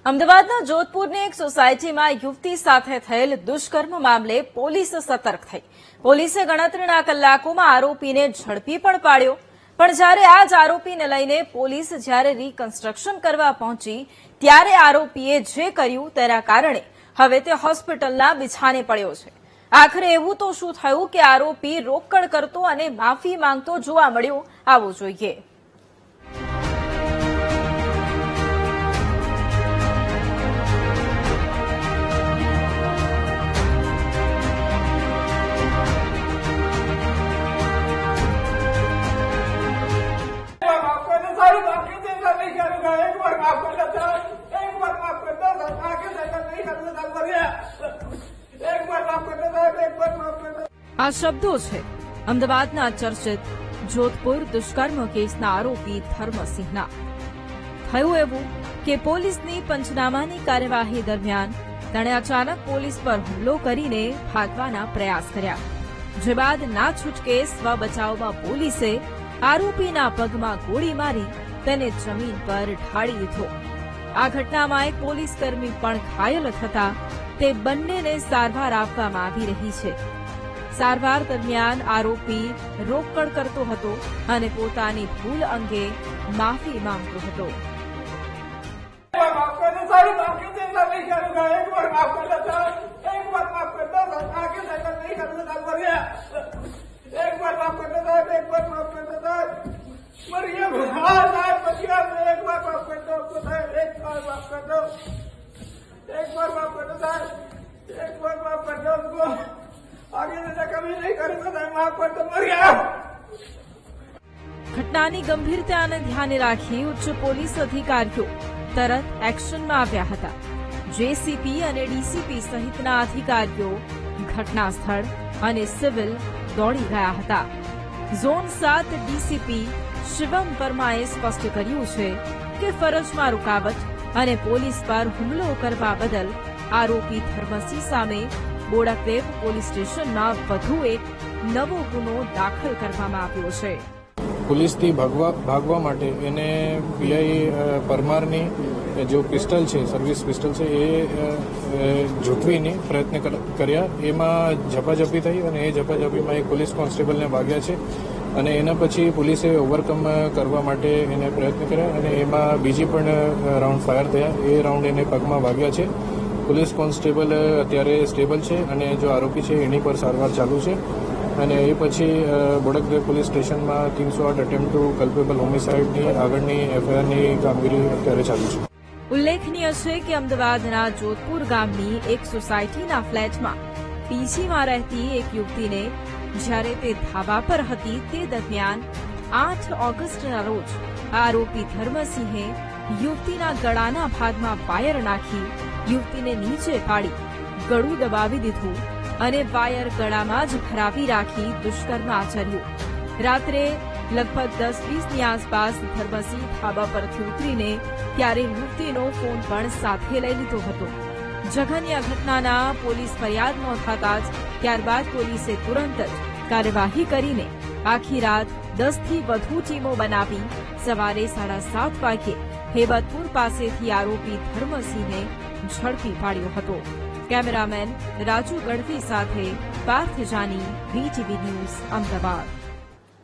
અમદાવાદના જોધપુરની એક સોસાયટીમાં યુવતી સાથે થયેલ દુષ્કર્મ મામલે પોલીસ સતર્ક થઈ. પોલીસે ગણતરીના કલાકોમાં આરોપીને ઝડપી પણ પાડ્યો. પણ જ્યારે આ જ આરોપીને લઈને પોલીસ જ્યારે રીકન્સ્ટ્રક્શન કરવા પહોંચી ત્યારે આરોપીએ જે કર્યું તેના કારણે હવે તે હોસ્પિટલના બિછાને પડ્યો છે. આખરે એવું તો શું થયું કે આરોપી રોકડ કરતો અને માફી માંગતો જોવા મળ્યો? આવો જોઈએ. આ શબ્દો છે અમદાવાદના ચર્ચિત જોધપુર દુષ્કર્મ કેસના આરોપી ધર્મસિંહના. થયું એવું કે પોલીસની પંચનામાની કાર્યવાહી દરમિયાન તેણે અચાનક પોલીસ પર હુમલો કરીને ભાગવાના પ્રયાસ કર્યા. જે બાદ ના છૂટકે સ્વ બચાવમાં પોલીસે આરોપીના પગમાં ગોળી મારી તેને જમીન પર ઢાળી દીધો. આ ઘટનામાં એક પોલીસકર્મી પણ ઘાયલ થતા તે બંનેને સારવાર આપવામાં આવી રહી છે. સારવાર દરમિયાન આરોપી રોકડ કરતો હતો અને પોતાની ભૂલ અંગે માફી માંગતો હતો. ઘટનાની ગંભીરતાને ધ્યાને રાખી ઉચ્ચ પોલીસ અધિકારીઓ તરત એક્શનમાં આવ્યા હતા. જેસીપી અને ડીસીપી સહિતના અધિકારીઓ ઘટના સ્થળ અને સિવિલ દોડી ગયા હતા. ઝોન 7 ડીસીપી શિવમ વર્માએ સ્પષ્ટ કર્યું છે કે ફરજમાં રૂકાવટ અને પોલીસ પર હુમલો કરવા બદલ આરોપી ધર્મસિંહ સામે બોડકદેવ પોલીસ સ્ટેશનમાં વધુ એક નવો ગુનો દાખલ કરવામાં આવ્યો છે. પોલીસથી ભાગવા માટે એને પીઆઈ પરમારની જો પિસ્ટલ છે, સર્વિસ પિસ્ટલ છે, એ ઝૂંટવીને પ્રયત્ન કર્યા. એમાં ઝપાઝપી થઈ અને એ ઝપાઝપીમાં એક પોલીસ કોન્સ્ટેબલને વાગ્યા છે અને એના પછી પોલીસે ઓવરકમ કરવા માટે એને પ્રયત્ન કર્યા અને એમાં બીજી પણ રાઉન્ડ ફાયર થયા. એ રાઉન્ડ એને પગમાં વાગ્યા છે. પોલીસ કોન્સ્ટેબલ અત્યારે સ્ટેબલ છે અને જો આરોપી છે એની પર સારવાર ચાલુ છે અને એ પછી બોડકદેવ પોલીસ સ્ટેશનમાં 308 અટેમ્પ્ટ ટુ કલ્પેબલ હોમિસાઇડની આગળની એફઆઈઆરની કામગીરી અત્યારે ચાલુ છે. ઉલ્લેખનીય છે કે અમદાવાદના જોધપુર ગામની એક સોસાયટીના ફ્લેટમાં પીજીમાં રહેતી એક યુવતીને જ્યારે તે ધાબા પર હતી તે દરમિયાન 8 ઓગસ્ટના રોજ આરોપી ધર્મસિંહે યુવતીના ગળાના ભાગમાં વાયર નાખી યુવતીને નીચે પાડી ગળું દબાવી દીધું અને વાયર ગળામાં જ ભરાવી રાખી દુષ્કર્મ આચર્યું. રાત્રે લગભગ 10:20ની આસપાસ ધર્મસિંહ ધાબા પરથી ઉતરીને ત્યારે યુવતીનો ફોન પણ સાથે લઈ લીધો હતો. જઘન્ય ઘટનાના પોલીસ ફરિયાદ નોંધાતા જ ત્યારબાદ પોલીસે તુરંત જ કાર્યવાહી કરીને આખી રાત 10થી વધુ ટીમો બનાવી સવારે 7:30 વાગ્યે હેબતપુર પાસેથી આરોપી ધર્મસિંહને ઝડપી પાડ્યો હતો. કેમેરામેન રાજુ ગઢવી સાથે પાર્થ જાની, VTV ન્યૂઝ, અમદાવાદ.